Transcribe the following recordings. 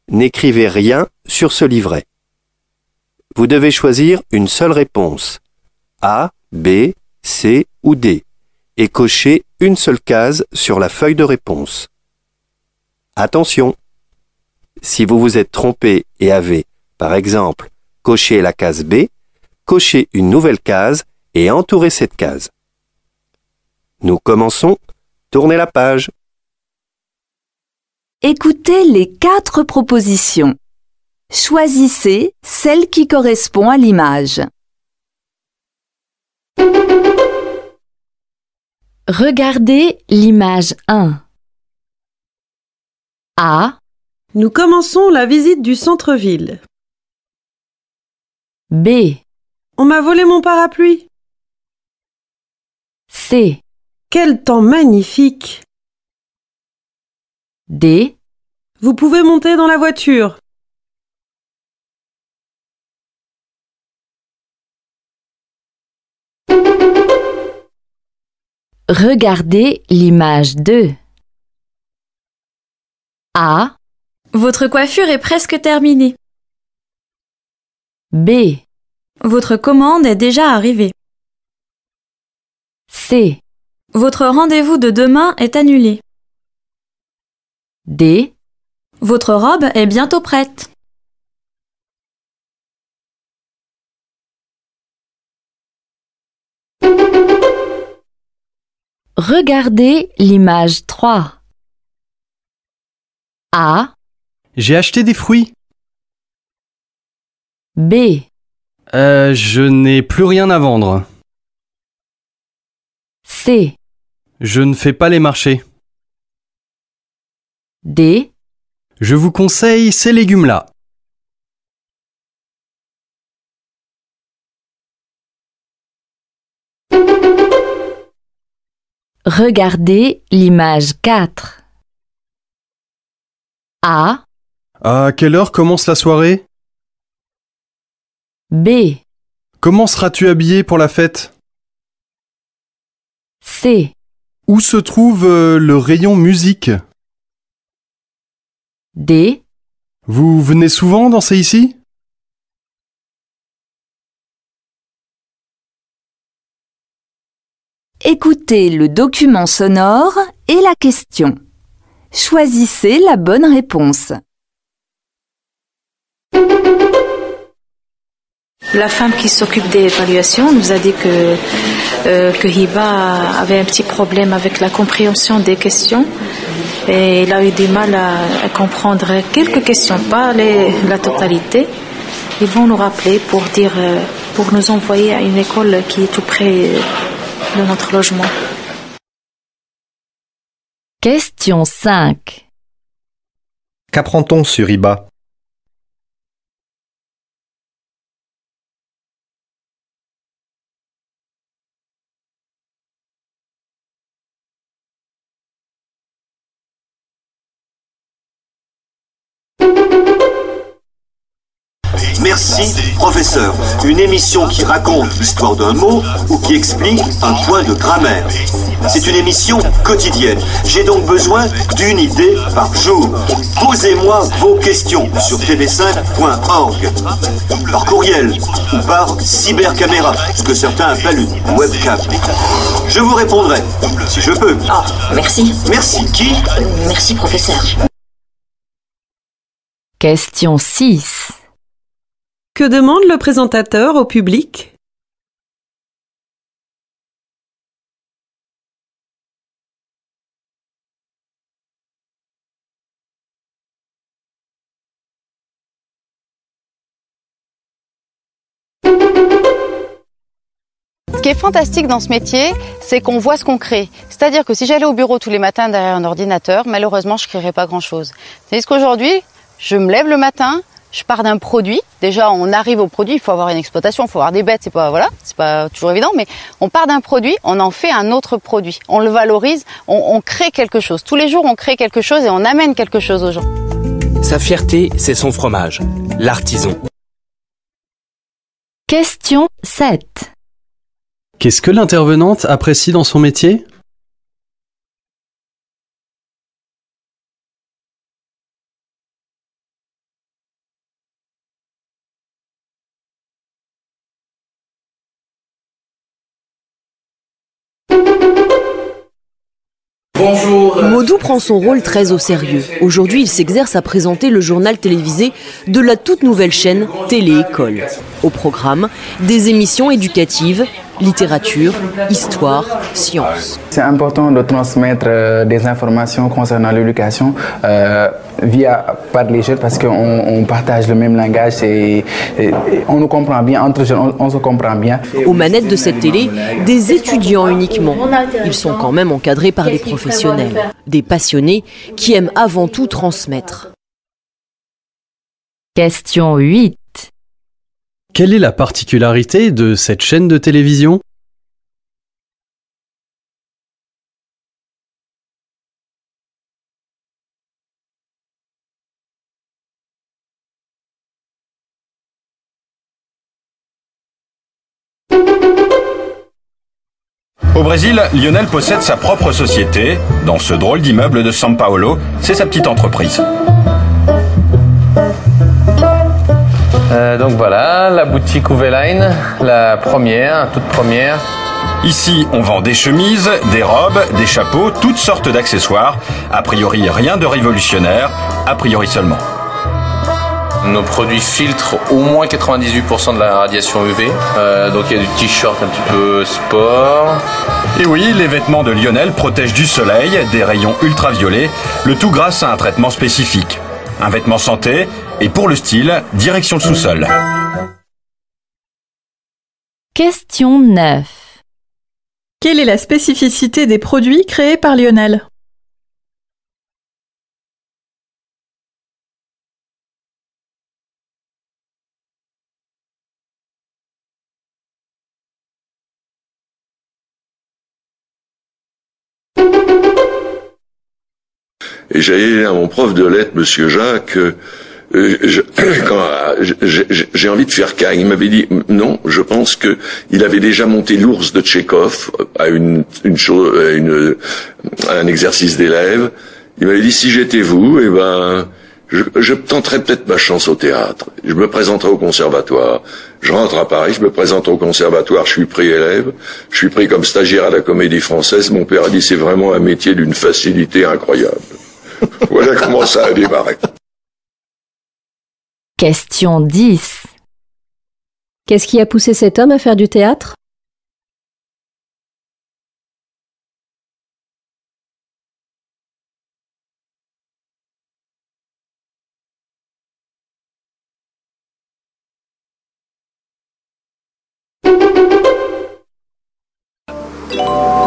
n'écrivez rien sur ce livret. Vous devez choisir une seule réponse, A, B, C ou D, et cocher une seule case sur la feuille de réponse. Attention! Si vous vous êtes trompé et avez, par exemple, coché la case B, cochez une nouvelle case et entourez cette case. Nous commençons. Tournez la page. Écoutez les 4 propositions. Choisissez celle qui correspond à l'image. Regardez l'image 1. A. Nous commençons la visite du centre-ville. B. On m'a volé mon parapluie. C. Quel temps magnifique! D. Vous pouvez monter dans la voiture. Regardez l'image 2. A. Votre coiffure est presque terminée. B. Votre commande est déjà arrivée. C. Votre rendez-vous de demain est annulé. D. Votre robe est bientôt prête. Regardez l'image 3. A. J'ai acheté des fruits. B. Je n'ai plus rien à vendre. C. Je ne fais pas les marchés. D. Je vous conseille ces légumes-là. Regardez l'image 4. A. À quelle heure commence la soirée? B. Comment seras-tu habillé pour la fête? C. Où se trouve le rayon musique? D. Vous venez souvent danser ici? Écoutez le document sonore et la question. Choisissez la bonne réponse. La femme qui s'occupe des évaluations nous a dit que Hiba avait un petit problème avec la compréhension des questions et il a eu du mal à comprendre quelques questions, pas la totalité. Ils vont nous rappeler pour nous envoyer à une école qui est tout près de notre logement. Question 5. Qu'apprend-on sur Hiba? Merci, professeur. Une émission qui raconte l'histoire d'un mot ou qui explique un point de grammaire. C'est une émission quotidienne. J'ai donc besoin d'une idée par jour. Posez-moi vos questions sur tv5.org, par courriel ou par cybercaméra, ce que certains appellent une webcam. Je vous répondrai, si je peux. Ah, merci. Merci. Qui? Merci, professeur. Question 6. Que demande le présentateur au public? Ce qui est fantastique dans ce métier, c'est qu'on voit ce qu'on crée. C'est-à-dire que si j'allais au bureau tous les matins derrière un ordinateur, malheureusement, je ne créerais pas grand-chose. Tandis qu'aujourd'hui, je me lève le matin, je pars d'un produit. Déjà, on arrive au produit, il faut avoir une exploitation, il faut avoir des bêtes, c'est pas toujours évident, mais on part d'un produit, on en fait un autre produit. On le valorise, on crée quelque chose. Tous les jours, on crée quelque chose et on amène quelque chose aux gens. Sa fierté, c'est son fromage, l'artisan. Question 7. Qu'est-ce que l'intervenante apprécie dans son métier? Bonjour. Modou prend son rôle très au sérieux. Aujourd'hui, il s'exerce à présenter le journal télévisé de la toute nouvelle chaîne Télé-École. Au programme, des émissions éducatives, littérature, histoire, sciences. C'est important de transmettre des informations concernant l'éducation par les jeunes parce qu'on partage le même langage et on nous comprend bien, entre jeunes on se comprend bien. Aux manettes de cette télé, des étudiants uniquement. Ils sont quand même encadrés par des professionnels, des passionnés qui aiment avant tout transmettre. Question 8. Quelle est la particularité de cette chaîne de télévision ? Au Brésil, Lionel possède sa propre société. Dans ce drôle d'immeuble de São Paulo, c'est sa petite entreprise. Donc voilà, la boutique Uveline, la première, toute première. Ici, on vend des chemises, des robes, des chapeaux, toutes sortes d'accessoires. A priori, rien de révolutionnaire, a priori seulement. Nos produits filtrent au moins 98% de la radiation UV. Donc il y a du t-shirt un petit peu sport. Et oui, les vêtements de Lionel protègent du soleil, des rayons ultraviolets, le tout grâce à un traitement spécifique. Un vêtement santé, et pour le style, direction le sous-sol. Question 9. Quelle est la spécificité des produits créés par Lionel ? Et j'allais dire à mon prof de lettres, Monsieur Jacques, j'ai envie de faire cagne. Il m'avait dit non, je pense que il avait déjà monté l'ours de Tchekhov à un exercice d'élèves. Il m'avait dit si j'étais vous, je tenterais peut-être ma chance au théâtre. Je me présenterai au conservatoire. Je rentre à Paris, je me présente au conservatoire, je suis pris élève, je suis pris comme stagiaire à la Comédie Française. Mon père a dit c'est vraiment un métier d'une facilité incroyable. Voilà comment ça a démarré. Question 10. Qu'est-ce qui a poussé cet homme à faire du théâtre ?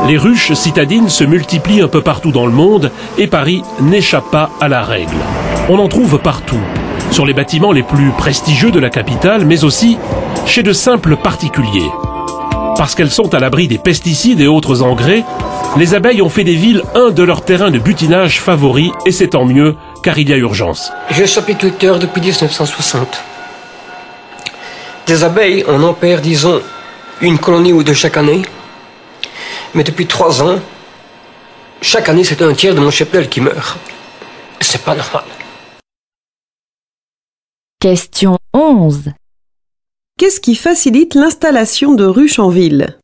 Les ruches citadines se multiplient un peu partout dans le monde et Paris n'échappe pas à la règle. On en trouve partout, sur les bâtiments les plus prestigieux de la capitale, mais aussi chez de simples particuliers. Parce qu'elles sont à l'abri des pesticides et autres engrais, les abeilles ont fait des villes un de leurs terrains de butinage favoris, et c'est tant mieux, car il y a urgence. Je suis apiculteur depuis 1960. Des abeilles, on en perd, disons, une colonie ou deux chaque année. Mais depuis 3 ans, chaque année, c'est un tiers de mon cheptel qui meurt. C'est pas normal. Question 11. Qu'est-ce qui facilite l'installation de ruches en ville ?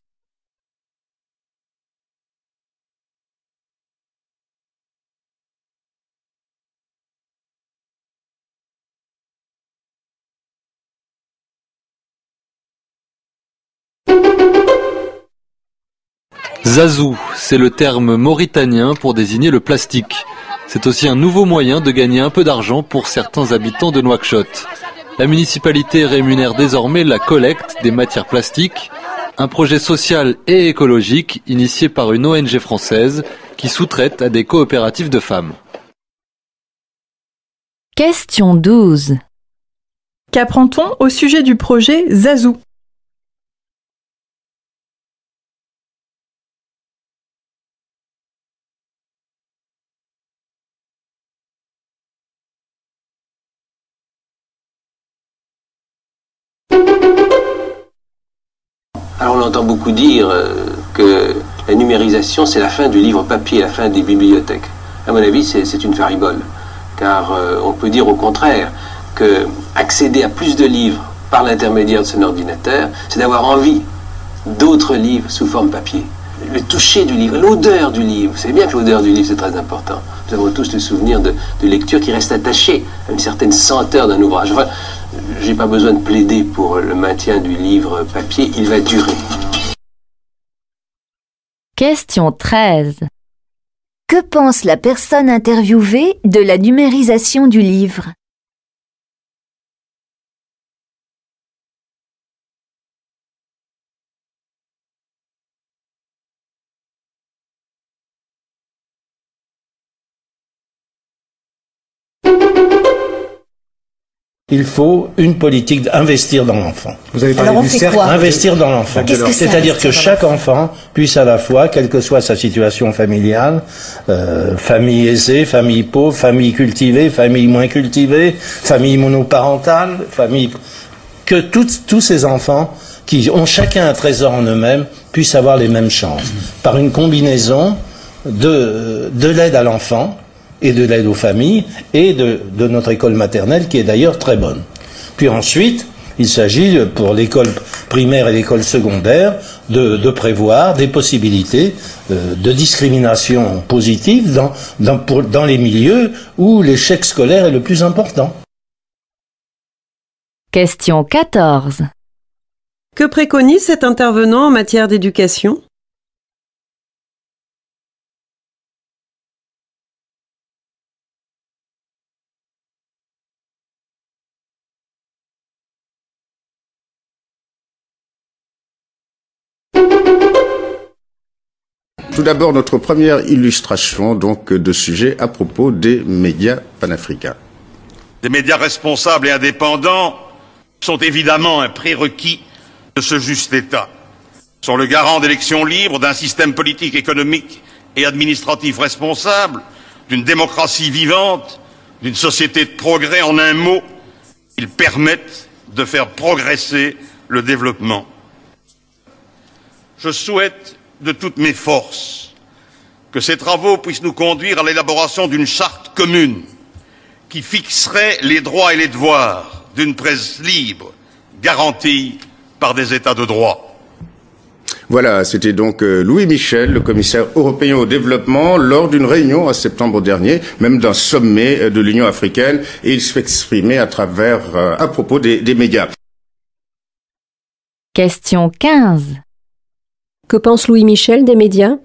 Zazou, c'est le terme mauritanien pour désigner le plastique. C'est aussi un nouveau moyen de gagner un peu d'argent pour certains habitants de Nouakchott. La municipalité rémunère désormais la collecte des matières plastiques, un projet social et écologique initié par une ONG française qui sous-traite à des coopératives de femmes. Question 12. Qu'apprend-on au sujet du projet Zazou ? Alors on entend beaucoup dire que la numérisation c'est la fin du livre papier, la fin des bibliothèques. À mon avis c'est une faribole, car on peut dire au contraire que accéder à plus de livres par l'intermédiaire de son ordinateur, c'est d'avoir envie d'autres livres sous forme papier. le toucher du livre, l'odeur du livre. Vous savez bien que l'odeur du livre, c'est très important. Nous avons tous le souvenir de lecture qui reste attachée à une certaine senteur d'un ouvrage. Enfin, j'ai pas besoin de plaider pour le maintien du livre papier, il va durer. Question 13. Que pense la personne interviewée de la numérisation du livre? Il faut une politique d'investir dans l'enfant. Vous avez parlé du cercle. Investir dans l'enfant. C'est-à-dire que chaque enfant puisse à la fois, quelle que soit sa situation familiale, famille aisée, famille pauvre, famille cultivée, famille moins cultivée, famille monoparentale, que tous ces enfants qui ont chacun un trésor en eux-mêmes puissent avoir les mêmes chances. Par une combinaison de l'aide à l'enfant, et de l'aide aux familles, et de notre école maternelle, qui est d'ailleurs très bonne. Puis ensuite, il s'agit, pour l'école primaire et l'école secondaire, de prévoir des possibilités de discrimination positive dans les milieux où l'échec scolaire est le plus important. Question 14. Que préconise cet intervenant en matière d'éducation ? Tout d'abord, notre première illustration donc de sujet à propos des médias panafricains. Des médias responsables et indépendants sont évidemment un prérequis de ce juste État. Ils sont le garant d'élections libres, d'un système politique, économique et administratif responsable, d'une démocratie vivante, d'une société de progrès. En un mot, ils permettent de faire progresser le développement. Je souhaite de toutes mes forces que ces travaux puissent nous conduire à l'élaboration d'une charte commune qui fixerait les droits et les devoirs d'une presse libre, garantie par des États de droit. Voilà, c'était donc Louis Michel, le commissaire européen au développement, lors d'une réunion en septembre dernier, même d'un sommet de l'Union africaine, et il s'exprimait à propos des médias. Question 15. Que pense Louis Michel des médias ?